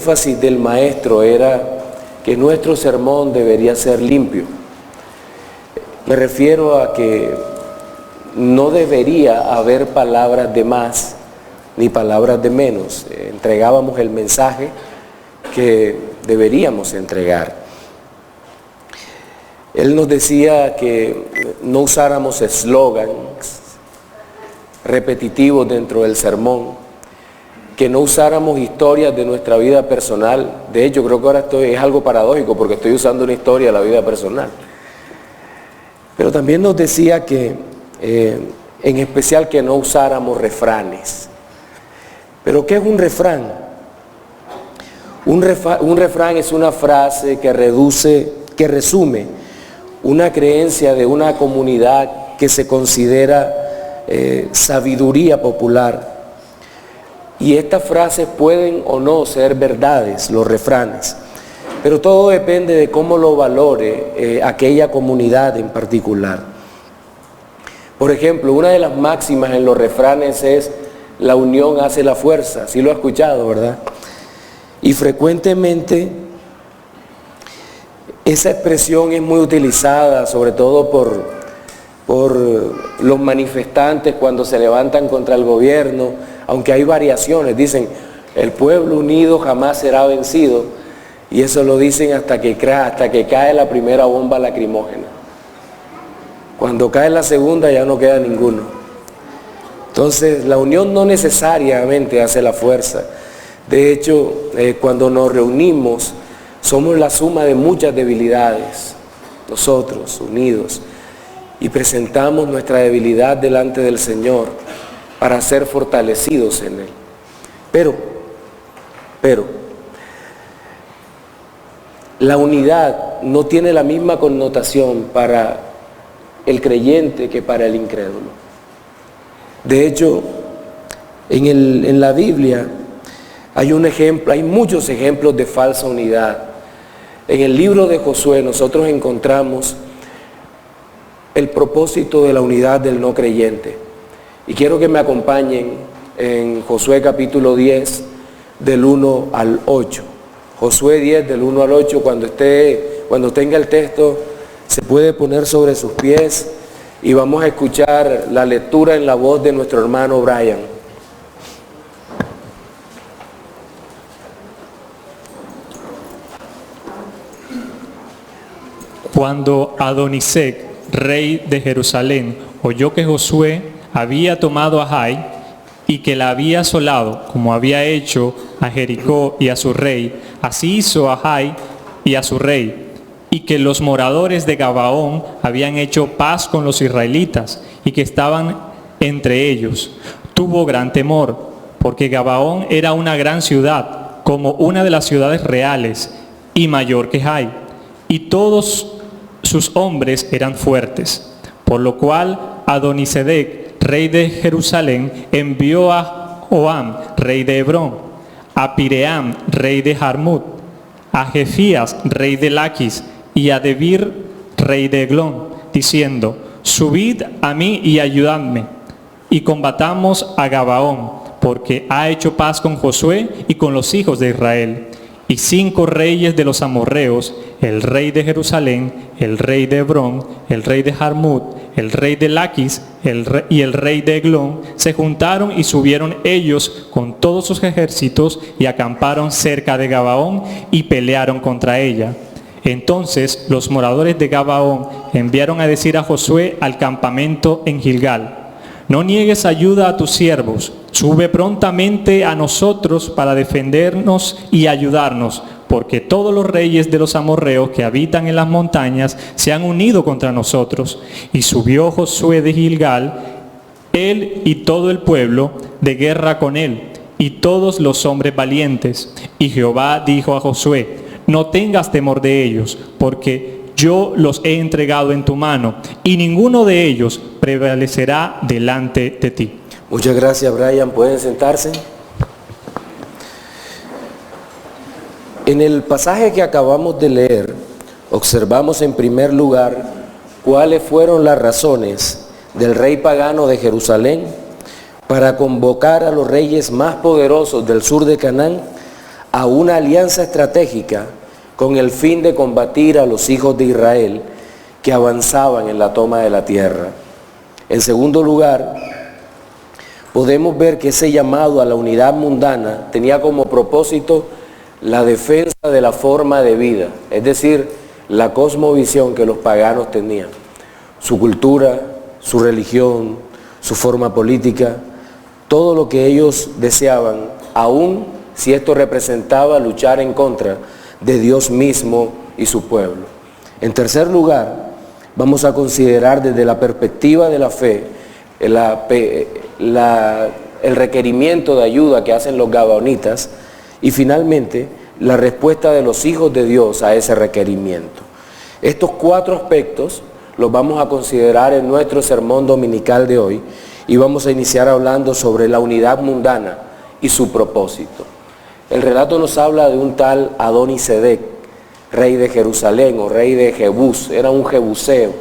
énfasis del maestro era que nuestro sermón debería ser limpio. Me refiero a que no debería haber palabras de más ni palabras de menos. Entregábamos el mensaje que deberíamos entregar. Él nos decía que no usáramos eslogans repetitivos dentro del sermón, que no usáramos historias de nuestra vida personal. De hecho, creo que ahora es algo paradójico porque estoy usando una historia de la vida personal. Pero también nos decía que, en especial, que no usáramos refranes. ¿Pero qué es un refrán? Un refrán es una frase que resume una creencia de una comunidad que se considera sabiduría popular. Y estas frases pueden o no ser verdades, los refranes, pero todo depende de cómo lo valore aquella comunidad en particular. Por ejemplo, una de las máximas en los refranes es: la unión hace la fuerza. Sí lo ha escuchado, ¿verdad? Y frecuentemente esa expresión es muy utilizada, sobre todo por los manifestantes cuando se levantan contra el gobierno, aunque hay variaciones. Dicen: el pueblo unido jamás será vencido, y eso lo dicen hasta que cae la primera bomba lacrimógena. Cuando cae la segunda ya no queda ninguno. Entonces, la unión no necesariamente hace la fuerza. De hecho, cuando nos reunimos, somos la suma de muchas debilidades, nosotros unidos, y presentamos nuestra debilidad delante del Señor para ser fortalecidos en Él. Pero, la unidad no tiene la misma connotación para el creyente que para el incrédulo. De hecho, en la Biblia hay muchos ejemplos de falsa unidad. En el libro de Josué nosotros encontramos el propósito de la unidad del no creyente. Y quiero que me acompañen en Josué capítulo 10, del 1 al 8. Josué 10, del 1 al 8, cuando tenga el texto, se puede poner sobre sus pies y vamos a escuchar la lectura en la voz de nuestro hermano Brian. Cuando Adonisec, rey de Jerusalén, oyó que Josué había tomado a Jai y que la había asolado, como había hecho a Jericó y a su rey, así hizo a Jai y a su rey, y que los moradores de Gabaón habían hecho paz con los israelitas y que estaban entre ellos, tuvo gran temor, porque Gabaón era una gran ciudad, como una de las ciudades reales, y mayor que Jai, y todos sus hombres eran fuertes, por lo cual Adonisedec, rey de Jerusalén, envió a Joam, rey de Hebrón, a Piream, rey de Jarmut, a Jefías, rey de Laquis, y a Debir, rey de Eglón, diciendo: subid a mí y ayudadme, y combatamos a Gabaón, porque ha hecho paz con Josué y con los hijos de Israel. Y 5 reyes de los amorreos, el rey de Jerusalén, el rey de Hebrón, el rey de Jarmut, el rey de Laquis y el rey de Eglón, se juntaron y subieron ellos con todos sus ejércitos y acamparon cerca de Gabaón y pelearon contra ella. Entonces los moradores de Gabaón enviaron a decir a Josué al campamento en Gilgal: no niegues ayuda a tus siervos, sube prontamente a nosotros para defendernos y ayudarnos, porque todos los reyes de los amorreos que habitan en las montañas se han unido contra nosotros. Y subió Josué de Gilgal, él y todo el pueblo, de guerra con él, y todos los hombres valientes. Y Jehová dijo a Josué: no tengas temor de ellos, porque yo los he entregado en tu mano, y ninguno de ellos prevalecerá delante de ti. Muchas gracias, Brian. ¿Pueden sentarse? En el pasaje que acabamos de leer, observamos en primer lugar cuáles fueron las razones del rey pagano de Jerusalén para convocar a los reyes más poderosos del sur de Canaán a una alianza estratégica con el fin de combatir a los hijos de Israel que avanzaban en la toma de la tierra. En segundo lugar, podemos ver que ese llamado a la unidad mundana tenía como propósito la defensa de la forma de vida, es decir, la cosmovisión que los paganos tenían, su cultura, su religión, su forma política, todo lo que ellos deseaban, aun si esto representaba luchar en contra de Dios mismo y su pueblo. En tercer lugar, vamos a considerar desde la perspectiva de la fe el requerimiento de ayuda que hacen los gabaonitas y finalmente la respuesta de los hijos de Dios a ese requerimiento. Estos 4 aspectos los vamos a considerar en nuestro sermón dominical de hoy y vamos a iniciar hablando sobre la unidad mundana y su propósito. El relato nos habla de un tal Adonisedec, rey de Jerusalén o rey de Jebús. Era un jebuseo,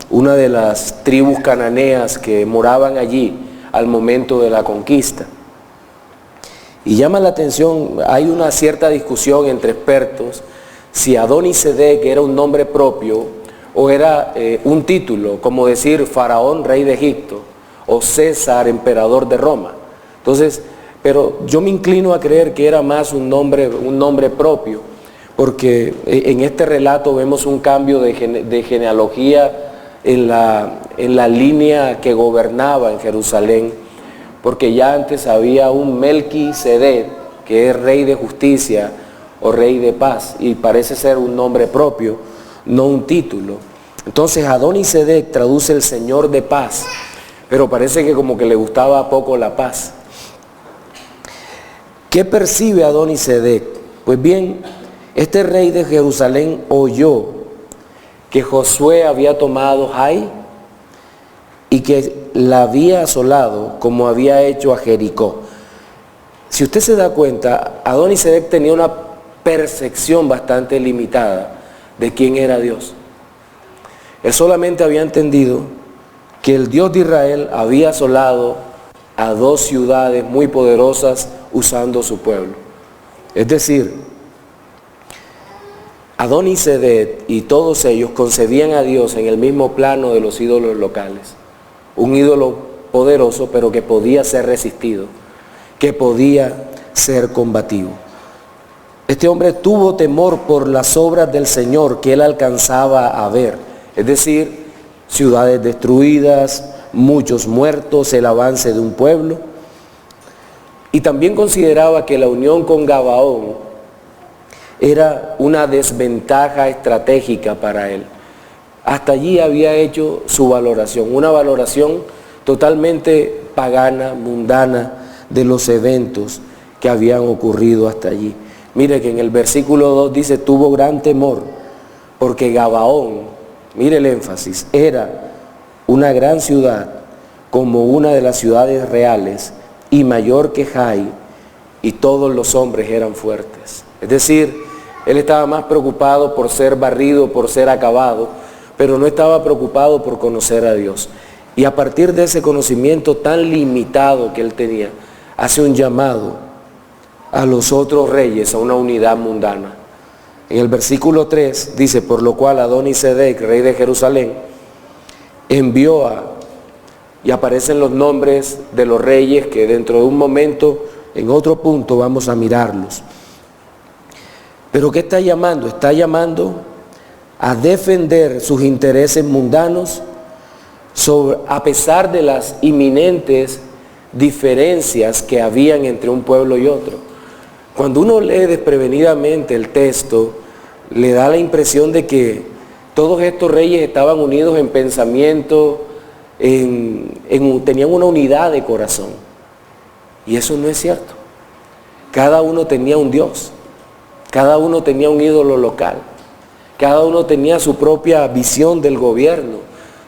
una de las tribus cananeas que moraban allí al momento de la conquista. Y llama la atención, hay una cierta discusión entre expertos si Adonisedec era un nombre propio o era un título, como decir Faraón, rey de Egipto, o César, emperador de Roma. Entonces, pero yo me inclino a creer que era más un nombre propio, porque en este relato vemos un cambio de genealogía en la línea que gobernaba en Jerusalén, porque ya antes había un Melquisedec, que es rey de justicia o rey de paz, y parece ser un nombre propio, no un título. Entonces Adonisedec traduce el Señor de paz, pero parece que como que le gustaba poco la paz. ¿Qué percibe Adonisedec? Pues bien, este rey de Jerusalén oyó que Josué había tomado Jai y que la había asolado como había hecho a Jericó. Si usted se da cuenta, Adonisedec tenía una percepción bastante limitada de quién era Dios. Él solamente había entendido que el Dios de Israel había asolado a 2 ciudades muy poderosas usando su pueblo. Es decir, Adonisedec y todos ellos concebían a Dios en el mismo plano de los ídolos locales. Un ídolo poderoso, pero que podía ser resistido, que podía ser combativo. Este hombre tuvo temor por las obras del Señor que él alcanzaba a ver, es decir, ciudades destruidas, muchos muertos, el avance de un pueblo. Y también consideraba que la unión con Gabaón era una desventaja estratégica para él. Hasta allí había hecho su valoración, una valoración totalmente pagana, mundana de los eventos que habían ocurrido hasta allí. Mire que en el versículo 2 dice, tuvo gran temor, porque Gabaón, mire el énfasis, era una gran ciudad, como una de las ciudades reales, y mayor que Jai, y todos los hombres eran fuertes. Es decir, él estaba más preocupado por ser barrido, por ser acabado, pero no estaba preocupado por conocer a Dios. Y a partir de ese conocimiento tan limitado que él tenía, hace un llamado a los otros reyes a una unidad mundana. En el versículo 3 dice, por lo cual Adonisedec, rey de Jerusalén, envió y aparecen los nombres de los reyes que dentro de un momento, en otro punto, vamos a mirarlos. Pero ¿qué está llamando? Está llamando a defender sus intereses mundanos a pesar de las inminentes diferencias que habían entre un pueblo y otro. Cuando uno lee desprevenidamente el texto, le da la impresión de que todos estos reyes estaban unidos en pensamiento, tenían una unidad de corazón. Y eso no es cierto. Cada uno tenía un Dios, cada uno tenía un ídolo local, cada uno tenía su propia visión del gobierno,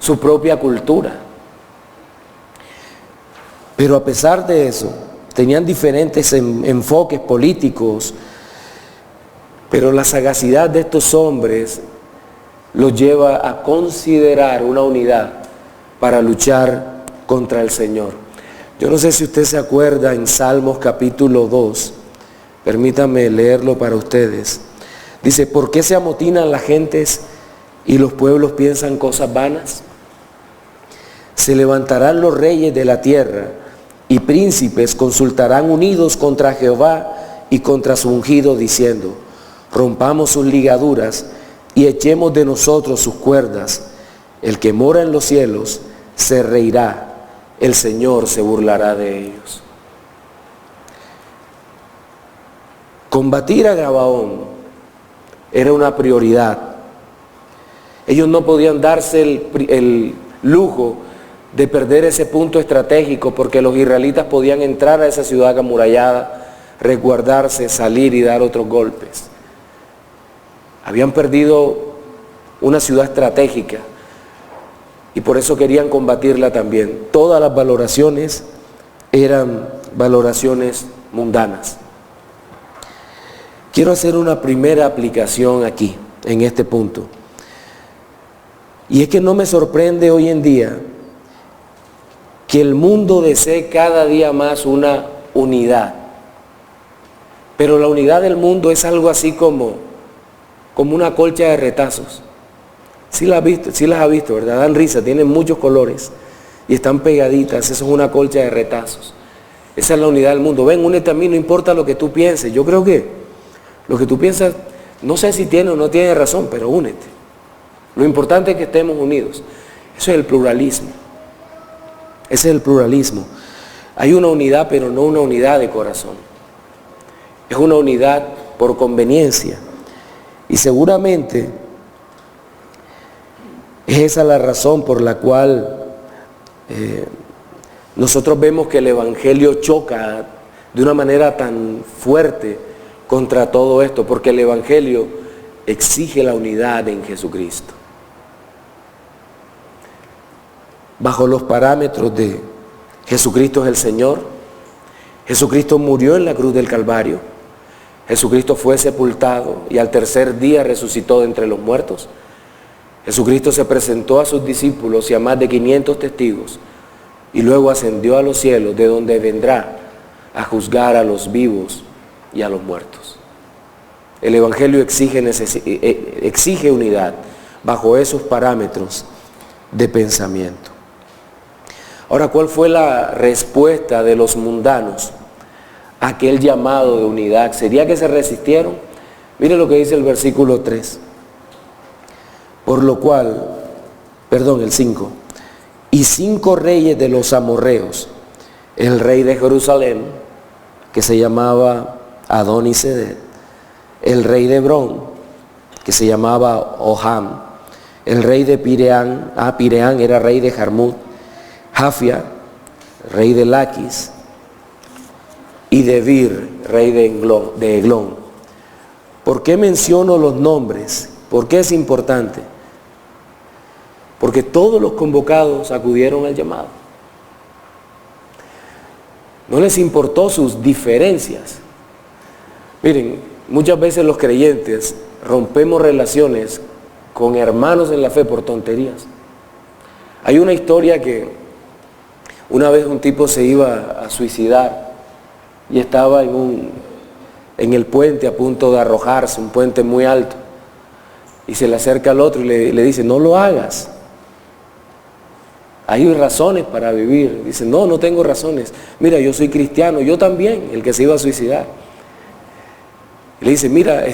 su propia cultura. Pero a pesar de eso, tenían diferentes enfoques políticos, pero la sagacidad de estos hombres los lleva a considerar una unidad para luchar contra el Señor. Yo no sé si usted se acuerda en Salmos capítulo 2, Permítanme leerlo para ustedes. Dice, ¿por qué se amotinan las gentes y los pueblos piensan cosas vanas? Se levantarán los reyes de la tierra y príncipes consultarán unidos contra Jehová y contra su ungido, diciendo, rompamos sus ligaduras y echemos de nosotros sus cuerdas. El que mora en los cielos se reirá, el Señor se burlará de ellos. Combatir a Gabaón era una prioridad. Ellos no podían darse el lujo de perder ese punto estratégico, porque los israelitas podían entrar a esa ciudad amurallada, resguardarse, salir y dar otros golpes. Habían perdido una ciudad estratégica y por eso querían combatirla también. Todas las valoraciones eran valoraciones mundanas. Quiero hacer una primera aplicación aquí, en este punto. Y es que no me sorprende hoy en día que el mundo desee cada día más una unidad. Pero la unidad del mundo es algo así como una colcha de retazos. Sí las has visto, ¿verdad? Dan risa, tienen muchos colores y están pegaditas. Eso es una colcha de retazos. Esa es la unidad del mundo. Ven, únete a mí, no importa lo que tú pienses. Yo creo que lo que tú piensas, no sé si tiene o no tiene razón, pero únete. Lo importante es que estemos unidos. Eso es el pluralismo. Ese es el pluralismo. Hay una unidad, pero no una unidad de corazón. Es una unidad por conveniencia. Y seguramente es esa la razón por la cual nosotros vemos que el Evangelio choca de una manera tan fuerte contra todo esto, porque el Evangelio exige la unidad en Jesucristo. Bajo los parámetros de Jesucristo es el Señor, Jesucristo murió en la cruz del Calvario, Jesucristo fue sepultado y al tercer día resucitó de entre los muertos. Jesucristo se presentó a sus discípulos y a más de 500 testigos y luego ascendió a los cielos, de donde vendrá a juzgar a los vivos y a los muertos. El Evangelio exige unidad bajo esos parámetros de pensamiento. Ahora, ¿cuál fue la respuesta de los mundanos a aquel llamado de unidad? ¿Sería que se resistieron? Mire lo que dice el versículo 3. Por lo cual, el 5. Y 5 reyes de los amorreos, el rey de Jerusalén, que se llamaba Adonisedec, el rey de Hebrón, que se llamaba Oham, el rey de Pireán, Pireán era rey de Jarmut, Jafia, rey de Laquis, y Debir, rey de Eglón. ¿Por qué menciono los nombres? ¿Por qué es importante? Porque todos los convocados acudieron al llamado. No les importó sus diferencias. Miren, muchas veces los creyentes rompemos relaciones con hermanos en la fe por tonterías. Hay una historia que una vez un tipo se iba a suicidar y estaba en el puente a punto de arrojarse, un puente muy alto, y se le acerca al otro y le dice, no lo hagas. Hay razones para vivir. Dice, no tengo razones. Mira, yo soy cristiano, yo también, el que se iba a suicidar. Y le dice, mira,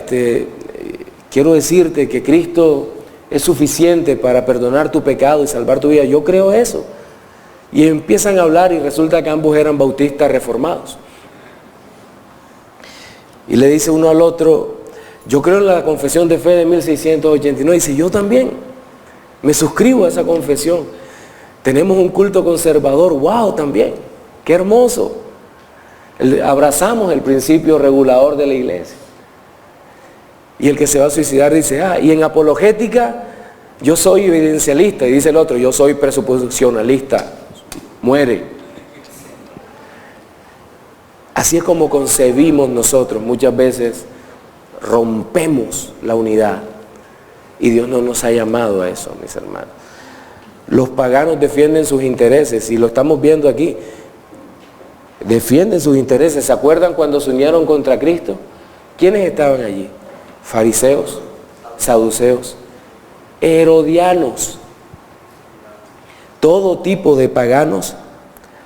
quiero decirte que Cristo es suficiente para perdonar tu pecado y salvar tu vida. Yo creo eso. Y empiezan a hablar y resulta que ambos eran bautistas reformados. Y le dice uno al otro, yo creo en la confesión de fe de 1689. Dice, yo también me suscribo a esa confesión. Tenemos un culto conservador, wow, también, qué hermoso. Abrazamos el principio regulador de la iglesia. Y el que se va a suicidar dice, y en apologética yo soy evidencialista. Y dice el otro, yo soy presuposicionalista. Muere. Así es como concebimos nosotros. Muchas veces rompemos la unidad. Y Dios no nos ha llamado a eso, mis hermanos. Los paganos defienden sus intereses y lo estamos viendo aquí. defienden sus intereses. ¿Se acuerdan cuando se unieron contra Cristo? ¿Quiénes estaban allí? Fariseos, saduceos, herodianos. Todo tipo de paganos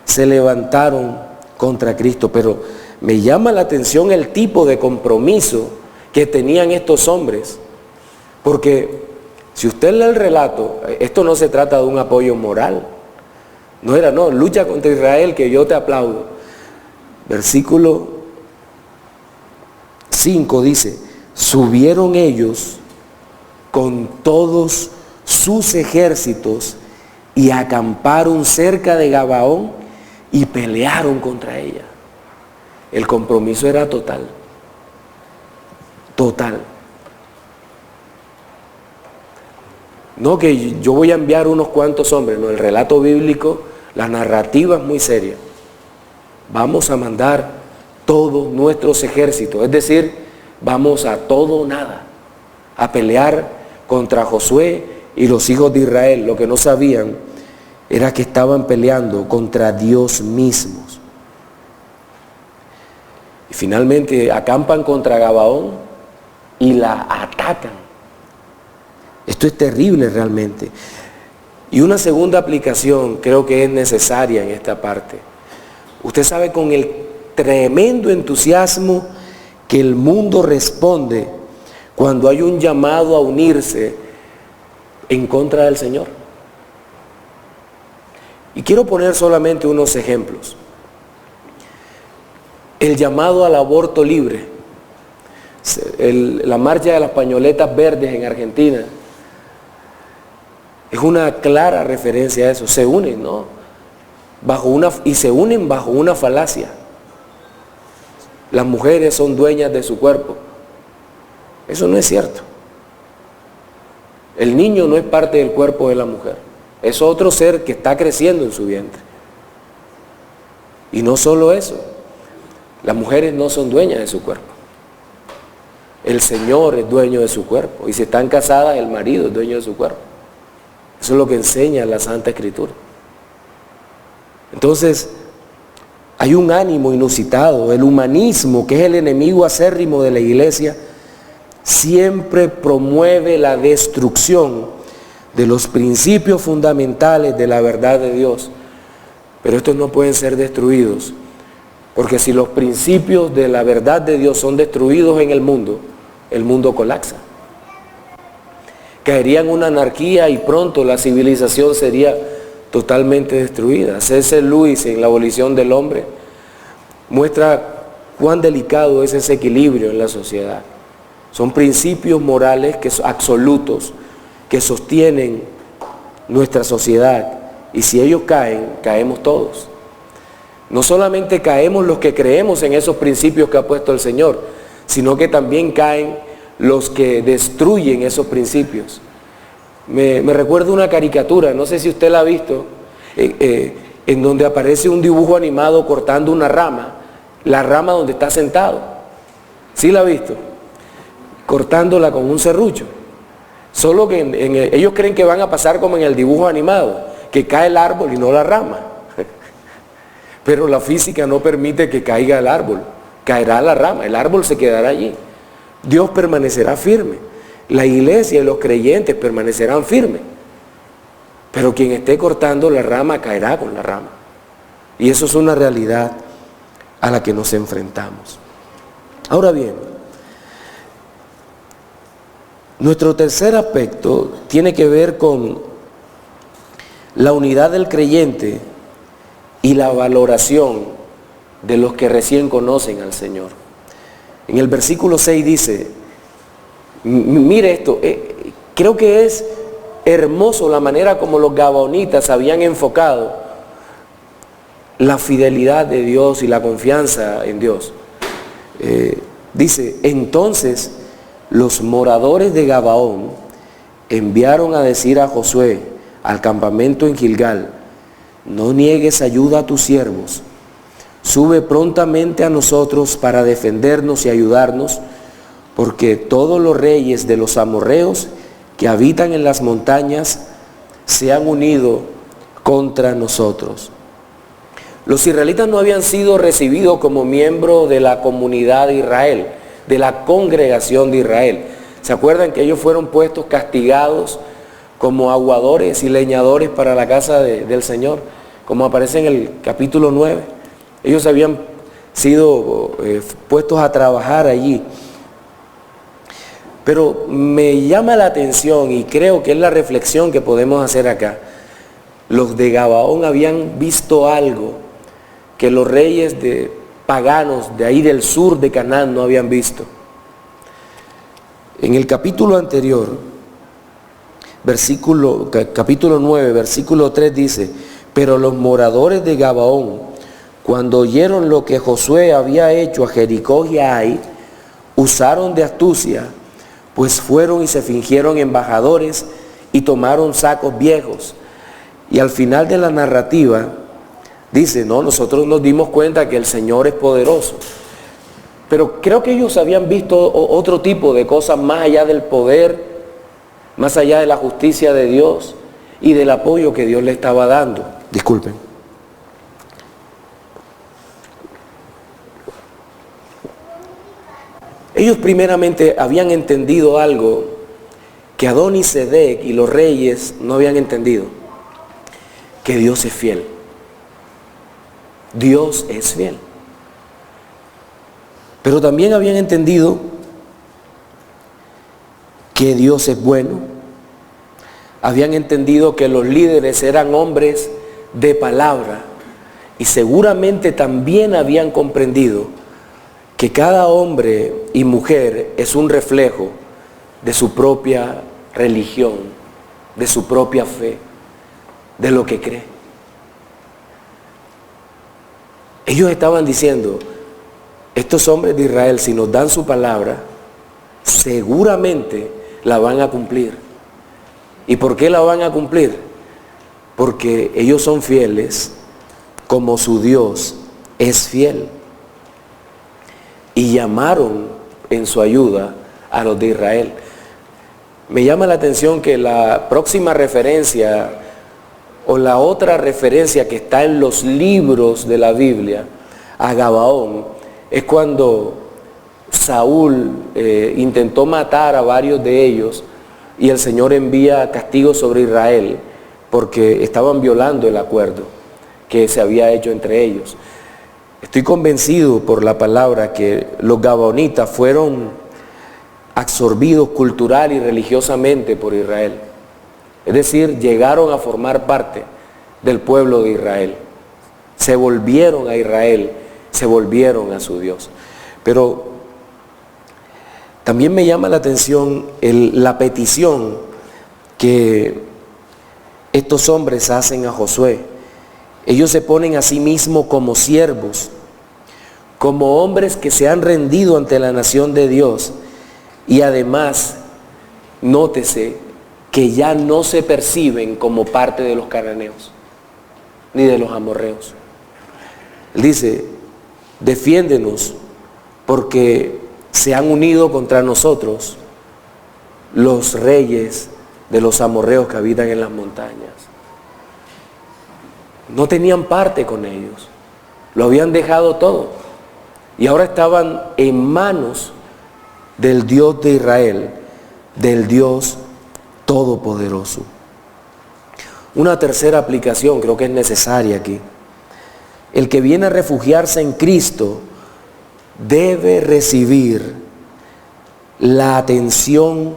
se levantaron contra Cristo, pero me llama la atención el tipo de compromiso que tenían estos hombres, porque si usted lee el relato, esto no se trata de un apoyo moral, no, lucha contra Israel que yo te aplaudo. Versículo 5 dice, subieron ellos con todos sus ejércitos y acamparon cerca de Gabaón y pelearon contra ella. El compromiso era total. Total. No que yo voy a enviar unos cuantos hombres, no, el relato bíblico, la narrativa es muy seria. Vamos a mandar todos nuestros ejércitos, es decir, vamos a todo o nada, a pelear contra Josué y los hijos de Israel. Lo que no sabían era que estaban peleando contra Dios mismos. Y finalmente acampan contra Gabaón y la atacan. Esto es terrible realmente. Y una segunda aplicación creo que es necesaria en esta parte. Usted sabe con el tremendo entusiasmo que el mundo responde cuando hay un llamado a unirse en contra del Señor. Y quiero poner solamente unos ejemplos. El llamado al aborto libre, la marcha de las pañoletas verdes en Argentina, es una clara referencia a eso. Se unen, ¿no? Se unen bajo una falacia. Las mujeres son dueñas de su cuerpo. Eso no es cierto. El niño no es parte del cuerpo de la mujer. Es otro ser que está creciendo en su vientre. Y no solo eso. Las mujeres no son dueñas de su cuerpo. El Señor es dueño de su cuerpo. Y si están casadas, el marido es dueño de su cuerpo. Eso es lo que enseña la Santa Escritura. Entonces, hay un ánimo inusitado. El humanismo, que es el enemigo acérrimo de la iglesia, siempre promueve la destrucción de los principios fundamentales de la verdad de Dios. Pero estos no pueden ser destruidos, porque si los principios de la verdad de Dios son destruidos en el mundo colapsa. Caería en una anarquía y pronto la civilización sería totalmente destruida. C.S. Lewis, en La abolición del hombre, muestra cuán delicado es ese equilibrio en la sociedad. Son principios morales absolutos que sostienen nuestra sociedad, y si ellos caen, caemos todos. No solamente caemos los que creemos en esos principios que ha puesto el Señor, sino que también caen los que destruyen esos principios. Me recuerdo una caricatura, no sé si usted la ha visto, en donde aparece un dibujo animado cortando una rama, la rama donde está sentado. ¿Sí la ha visto? Cortándola con un serrucho. Solo que ellos creen que van a pasar como en el dibujo animado, que cae el árbol y no la rama. Pero la física no permite que caiga el árbol, caerá la rama, el árbol se quedará allí. Dios permanecerá firme, la iglesia y los creyentes permanecerán firmes, pero quien esté cortando la rama caerá con la rama. Y eso es una realidad a la que nos enfrentamos. Ahora bien, nuestro tercer aspecto tiene que ver con la unidad del creyente y la valoración de los que recién conocen al Señor. En el versículo 6 dice, mire esto, creo que es hermoso la manera como los gabaonitas habían enfocado la fidelidad de Dios y la confianza en Dios. Dice, entonces los moradores de Gabaón enviaron a decir a Josué al campamento en Gilgal, no niegues ayuda a tus siervos, sube prontamente a nosotros para defendernos y ayudarnos, porque todos los reyes de los amorreos que habitan en las montañas se han unido contra nosotros. Los israelitas no habían sido recibidos como miembros de la comunidad de Israel, de la congregación de Israel. ¿Se acuerdan que ellos fueron puestos castigados como aguadores y leñadores para la casa del Señor? Como aparece en el capítulo 9. Ellos habían sido puestos a trabajar allí. Pero me llama la atención, y creo que es la reflexión que podemos hacer acá. Los de Gabaón habían visto algo que los reyes paganos de ahí del sur de Canaán no habían visto. En el capítulo anterior, capítulo 9, versículo 3 dice: pero los moradores de Gabaón, cuando oyeron lo que Josué había hecho a Jericó y a Ai, usaron de astucia, pues fueron y se fingieron embajadores y tomaron sacos viejos. Y al final de la narrativa dice: no, nosotros nos dimos cuenta que el Señor es poderoso. Pero creo que ellos habían visto otro tipo de cosas más allá del poder, más allá de la justicia de Dios y del apoyo que Dios le estaba dando. Disculpen. Ellos primeramente habían entendido algo que Adonisedec y los reyes no habían entendido: que Dios es fiel. Dios es fiel. Pero también habían entendido que Dios es bueno. Habían entendido que los líderes eran hombres de palabra. Y seguramente también habían comprendido que cada hombre y mujer es un reflejo de su propia religión, de su propia fe, de lo que cree. Ellos estaban diciendo: estos hombres de Israel, si nos dan su palabra, seguramente la van a cumplir. ¿Y por qué la van a cumplir? Porque ellos son fieles como su Dios es fiel. Y llamaron en su ayuda a los de Israel. Me llama la atención que la próxima referencia o la otra referencia que está en los libros de la Biblia a Gabaón es cuando Saúl intentó matar a varios de ellos y el Señor envía castigo sobre Israel porque estaban violando el acuerdo que se había hecho entre ellos. Estoy convencido por la palabra que los gabaonitas fueron absorbidos cultural y religiosamente por Israel. Es decir, llegaron a formar parte del pueblo de Israel. Se volvieron a Israel, se volvieron a su Dios. Pero también me llama la atención la petición que estos hombres hacen a Josué. Ellos se ponen a sí mismos como siervos, como hombres que se han rendido ante la nación de Dios. Y además, nótese que ya no se perciben como parte de los cananeos, ni de los amorreos. Él dice: defiéndenos porque se han unido contra nosotros los reyes de los amorreos que habitan en las montañas. No tenían parte con ellos, lo habían dejado todo y ahora estaban en manos del Dios de Israel, del Dios Todopoderoso. Una tercera aplicación creo que es necesaria aquí. El que viene a refugiarse en Cristo debe recibir la atención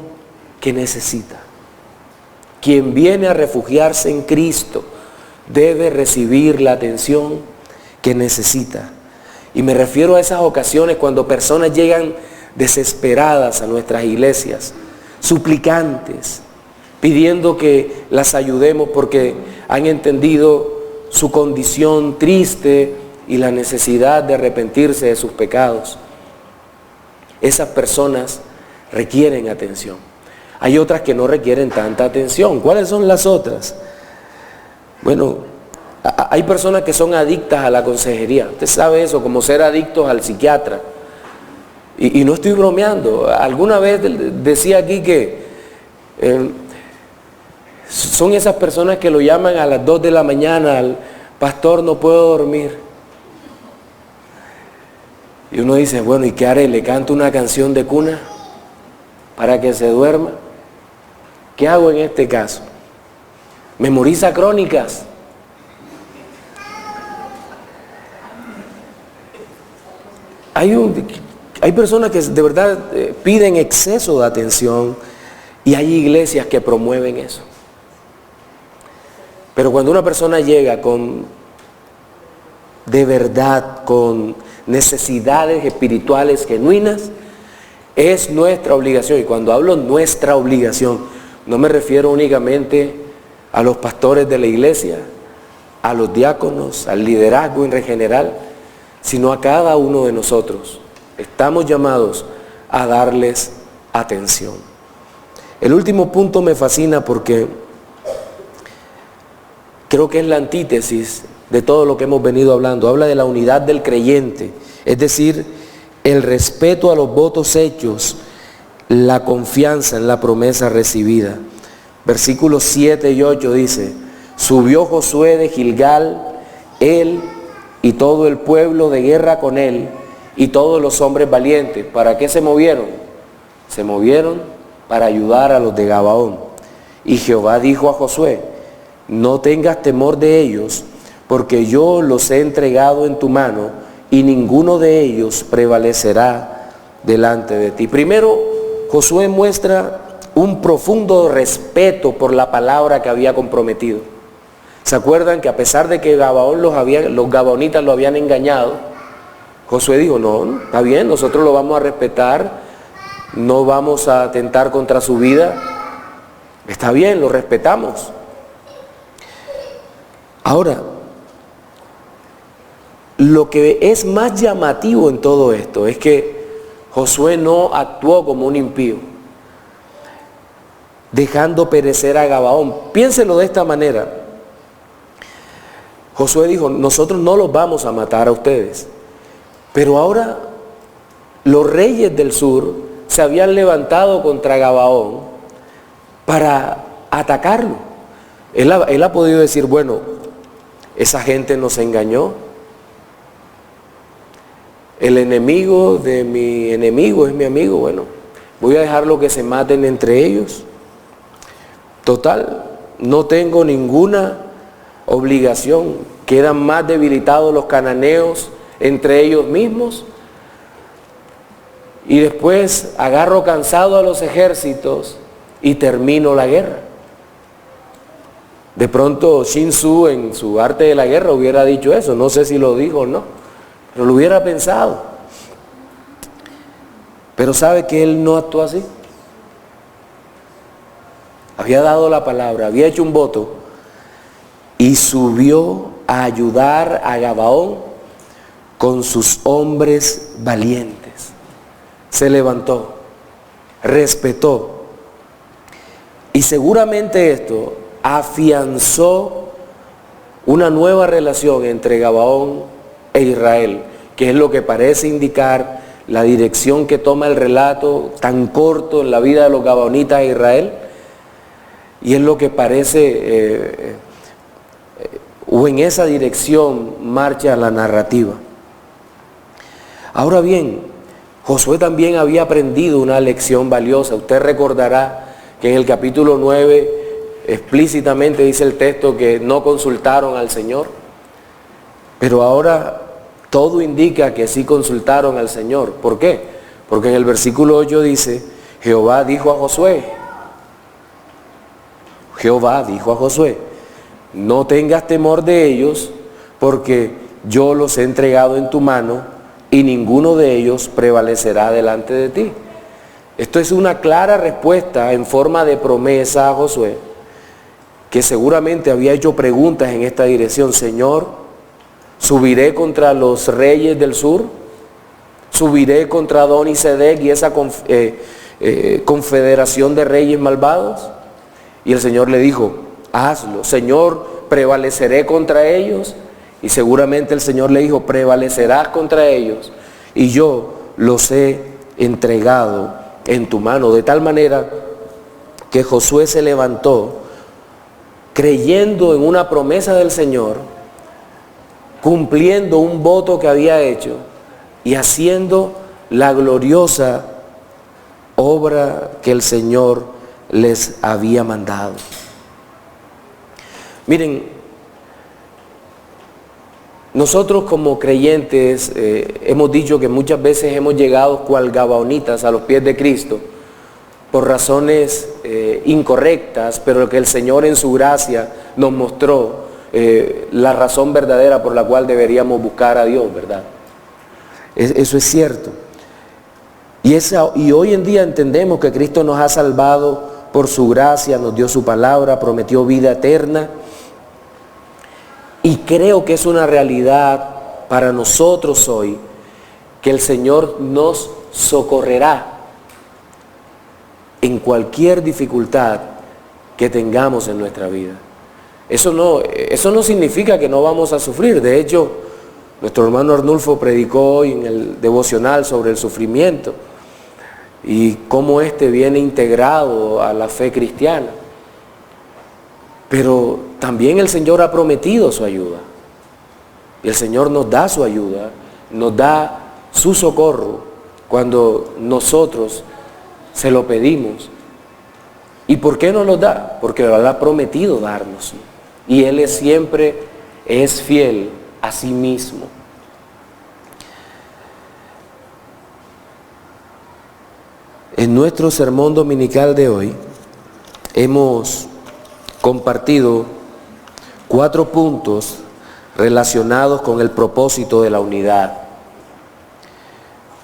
que necesita. Quien viene a refugiarse en Cristo debe recibir la atención que necesita. Y me refiero a esas ocasiones cuando personas llegan desesperadas a nuestras iglesias, suplicantes, pidiendo que las ayudemos porque han entendido su condición triste y la necesidad de arrepentirse de sus pecados. Esas personas requieren atención. Hay otras que no requieren tanta atención. ¿Cuáles son las otras? Bueno, hay personas que son adictas a la consejería. Usted sabe eso, como ser adictos al psiquiatra. Y no estoy bromeando. Alguna vez decía aquí que son esas personas que lo llaman a las 2 de la mañana, al pastor, no puedo dormir. Y uno dice, bueno, ¿y qué haré? ¿Le canto una canción de cuna para que se duerma? ¿Qué hago en este caso? ¿Memoriza crónicas? Hay personas que de verdad piden exceso de atención y hay iglesias que promueven eso. Pero cuando una persona llega de verdad, con necesidades espirituales genuinas, es nuestra obligación. Y cuando hablo nuestra obligación, no me refiero únicamente a los pastores de la iglesia, a los diáconos, al liderazgo en general, sino a cada uno de nosotros. Estamos llamados a darles atención. El último punto me fascina porque creo que es la antítesis de todo lo que hemos venido hablando. Habla de la unidad del creyente, es decir, el respeto a los votos hechos, la confianza en la promesa recibida. Versículos 7 y 8 dice, subió Josué de Gilgal, él y todo el pueblo de guerra con él, y todos los hombres valientes. ¿Para qué se movieron? Se movieron para ayudar a los de Gabaón. Y Jehová dijo a Josué, no tengas temor de ellos, porque yo los he entregado en tu mano, y ninguno de ellos prevalecerá delante de ti. Primero, Josué muestra un profundo respeto por la palabra que había comprometido. ¿Se acuerdan que a pesar de que Gabaón los gabaonitas lo habían engañado, Josué dijo, no, está bien, nosotros lo vamos a respetar, no vamos a atentar contra su vida, está bien, lo respetamos. Ahora, lo que es más llamativo en todo esto es que Josué no actuó como un impío, dejando perecer a Gabaón. Piénselo de esta manera. Josué dijo, nosotros no los vamos a matar a ustedes. Pero ahora los reyes del sur se habían levantado contra Gabaón para atacarlo. Él ha podido decir, bueno, esa gente nos engañó. El enemigo de mi enemigo es mi amigo. Bueno, voy a dejarlo que se maten entre ellos. Total, no tengo ninguna obligación. Quedan más debilitados los cananeos entre ellos mismos. Y después agarro cansado a los ejércitos y termino la guerra. De pronto Sun Tzu en su arte de la guerra hubiera dicho eso. No sé si lo dijo o no, pero lo hubiera pensado. Pero sabe que él no actuó así. Había dado la palabra, había hecho un voto y subió a ayudar a Gabaón con sus hombres valientes. Se levantó, respetó, y seguramente esto afianzó una nueva relación entre Gabaón e Israel, que es lo que parece indicar la dirección que toma el relato tan corto en la vida de los gabaonitas de Israel, y es lo que parece o en esa dirección marcha la narrativa. Ahora bien, Josué también había aprendido una lección valiosa. Usted recordará que en el capítulo 9 explícitamente dice el texto que no consultaron al Señor, pero ahora todo indica que sí consultaron al Señor. ¿Por qué? Porque en el versículo 8 dice, Jehová dijo a Josué, no tengas temor de ellos, porque yo los he entregado en tu mano y ninguno de ellos prevalecerá delante de ti. Esto es una clara respuesta en forma de promesa a Josué, que seguramente había hecho preguntas en esta dirección. Señor, ¿subiré contra los reyes del sur? ¿Subiré contra Adón y Sedec y esa confederación de reyes malvados? Y el Señor le dijo, hazlo. Señor, ¿prevaleceré contra ellos? Y seguramente el Señor le dijo, prevalecerás contra ellos, y yo los he entregado en tu mano. De tal manera que Josué se levantó creyendo en una promesa del Señor, cumpliendo un voto que había hecho, y haciendo la gloriosa obra que el Señor les había mandado. Miren, nosotros como creyentes hemos dicho que muchas veces hemos llegado cual gabaonitas a los pies de Cristo por razones incorrectas, pero que el Señor en su gracia nos mostró la razón verdadera por la cual deberíamos buscar a Dios, ¿verdad? Eso es cierto. Y hoy en día entendemos que Cristo nos ha salvado por su gracia, nos dio su palabra, prometió vida eterna. Y creo que es una realidad para nosotros hoy, que el Señor nos socorrerá en cualquier dificultad que tengamos en nuestra vida. Eso no significa que no vamos a sufrir. De hecho, nuestro hermano Arnulfo predicó hoy en el devocional sobre el sufrimiento y cómo este viene integrado a la fe cristiana. Pero también el Señor ha prometido su ayuda. Y el Señor nos da su ayuda, nos da su socorro cuando nosotros se lo pedimos. ¿Y por qué nos lo da? Porque Él ha prometido darnos. Y Él siempre es fiel a sí mismo. En nuestro sermón dominical de hoy hemos compartido 4 puntos relacionados con el propósito de la unidad.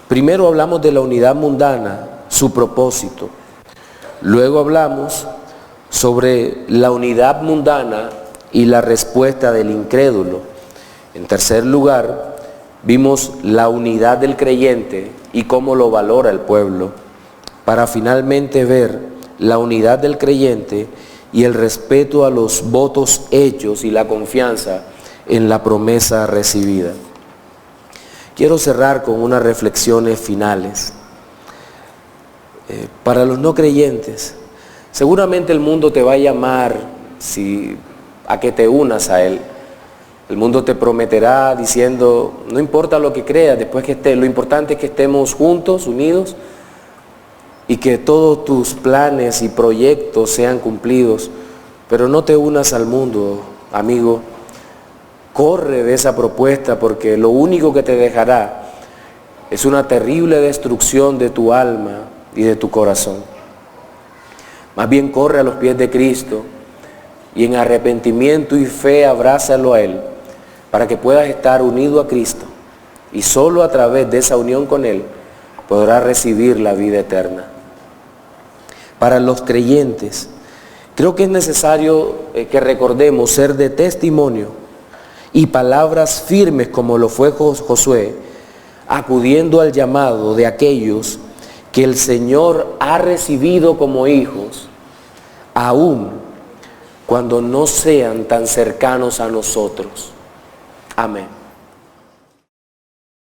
Primero hablamos de la unidad mundana, su propósito. Luego hablamos sobre la unidad mundana y la respuesta del incrédulo. En tercer lugar, vimos la unidad del creyente y cómo lo valora el pueblo, para finalmente ver la unidad del creyente y el respeto a los votos hechos y la confianza en la promesa recibida. Quiero cerrar con unas reflexiones finales. Para los no creyentes, seguramente el mundo te va a llamar a que te unas a Él. El mundo te prometerá diciendo, no importa lo que creas, después que estés, lo importante es que estemos juntos, unidos, y que todos tus planes y proyectos sean cumplidos. Pero no te unas al mundo, amigo. Corre de esa propuesta, porque lo único que te dejará es una terrible destrucción de tu alma y de tu corazón. Más bien corre a los pies de Cristo y en arrepentimiento y fe abrázalo a Él, para que puedas estar unido a Cristo, y solo a través de esa unión con Él podrás recibir la vida eterna. Para los creyentes, creo que es necesario que recordemos ser de testimonio y palabras firmes como lo fue Josué, acudiendo al llamado de aquellos que el Señor ha recibido como hijos, aún cuando no sean tan cercanos a nosotros. Amén.